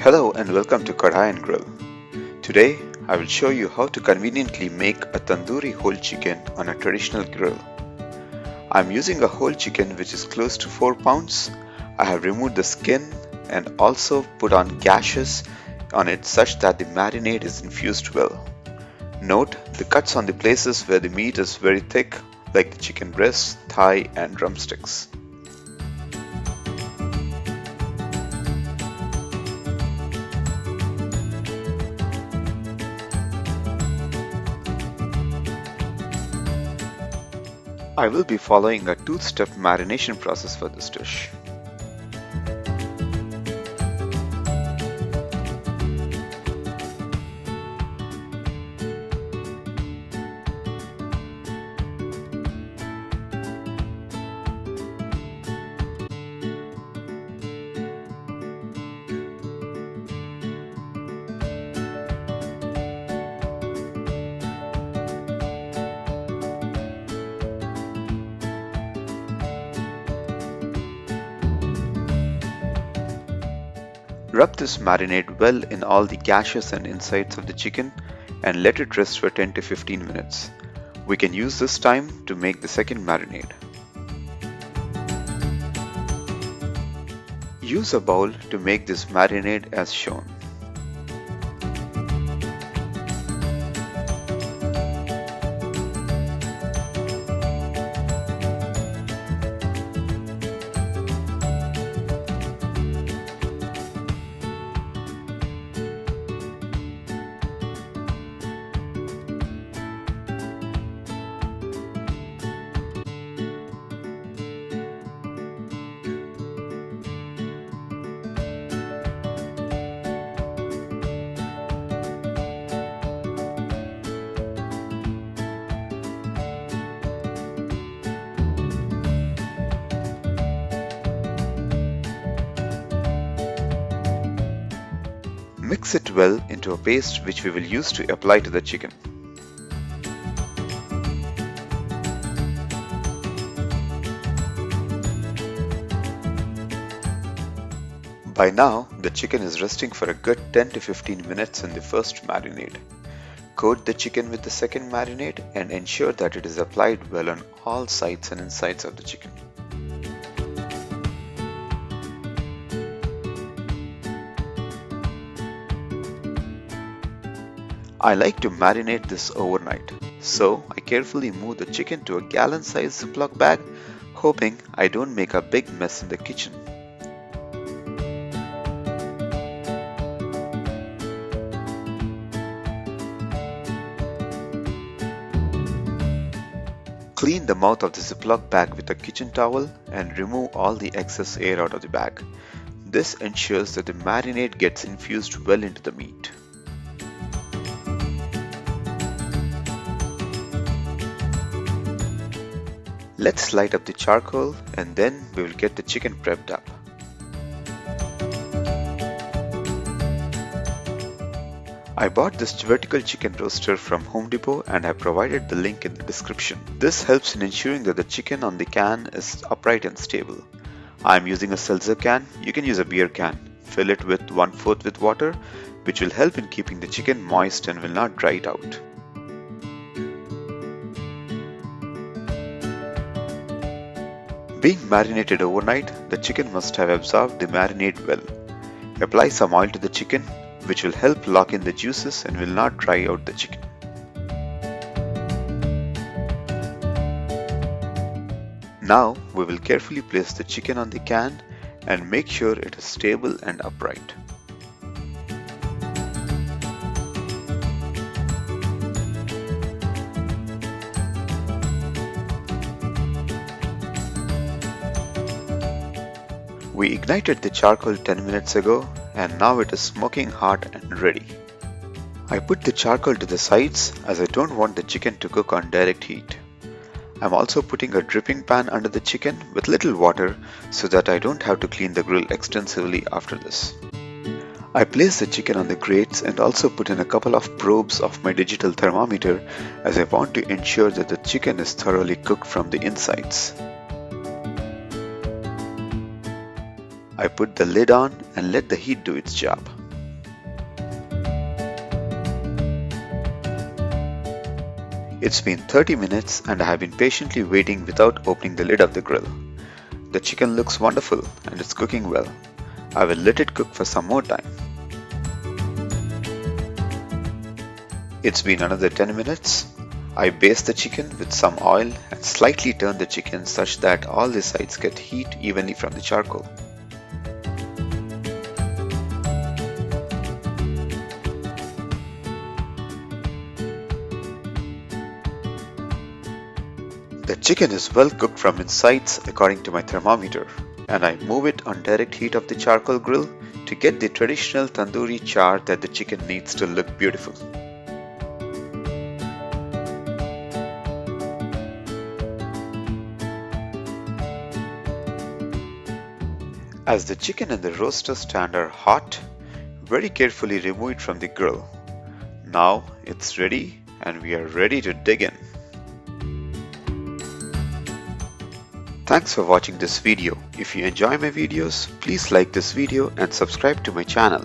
Hello and welcome to Kadhai and Grill. Today I will show you how to conveniently make a tandoori whole chicken on a traditional grill. I am using a whole chicken which is close to 4 pounds. I have removed the skin and also put on gashes on it such that the marinade is infused well. Note the cuts on the places where the meat is very thick, like the chicken breast, thigh and drumsticks. I will be following a two-step marination process for this dish. Rub this marinade well in all the gashes and insides of the chicken and let it rest for 10 to 15 minutes. We can use this time to make the second marinade. Use a bowl to make this marinade as shown. Mix it well into a paste which we will use to apply to the chicken. By now, the chicken is resting for a good 10 to 15 minutes in the first marinade. Coat the chicken with the second marinade and ensure that it is applied well on all sides and insides of the chicken. I like to marinate this overnight, so I carefully move the chicken to a gallon-sized Ziploc bag, hoping I don't make a big mess in the kitchen. Clean the mouth of the Ziploc bag with a kitchen towel and remove all the excess air out of the bag. This ensures that the marinade gets infused well into the meat. Let's light up the charcoal and then we will get the chicken prepped up. I bought this vertical chicken roaster from Home Depot and I provided the link in the description. This helps in ensuring that the chicken on the can is upright and stable. I am using a seltzer can. You can use a beer can. Fill it with 1/4 with water, which will help in keeping the chicken moist and will not dry it out. Being marinated overnight, the chicken must have absorbed the marinade well. Apply some oil to the chicken, which will help lock in the juices and will not dry out the chicken. Now we will carefully place the chicken on the can and make sure it is stable and upright. We ignited the charcoal 10 minutes ago and now it is smoking hot and ready. I put the charcoal to the sides as I don't want the chicken to cook on direct heat. I'm also putting a dripping pan under the chicken with little water so that I don't have to clean the grill extensively after this. I place the chicken on the grates and also put in a couple of probes of my digital thermometer as I want to ensure that the chicken is thoroughly cooked from the insides. I put the lid on and let the heat do its job. It's been 30 minutes and I have been patiently waiting without opening the lid of the grill. The chicken looks wonderful and it's cooking well. I will let it cook for some more time. It's been another 10 minutes. I baste the chicken with some oil and slightly turn the chicken such that all the sides get heat evenly from the charcoal. The chicken is well cooked from its sides according to my thermometer, and I move it on direct heat of the charcoal grill to get the traditional tandoori char that the chicken needs to look beautiful. As the chicken and the roaster stand are hot, very carefully remove it from the grill. Now it's ready and we are ready to dig in. Thanks for watching this video. If you enjoy my videos, please like this video and subscribe to my channel.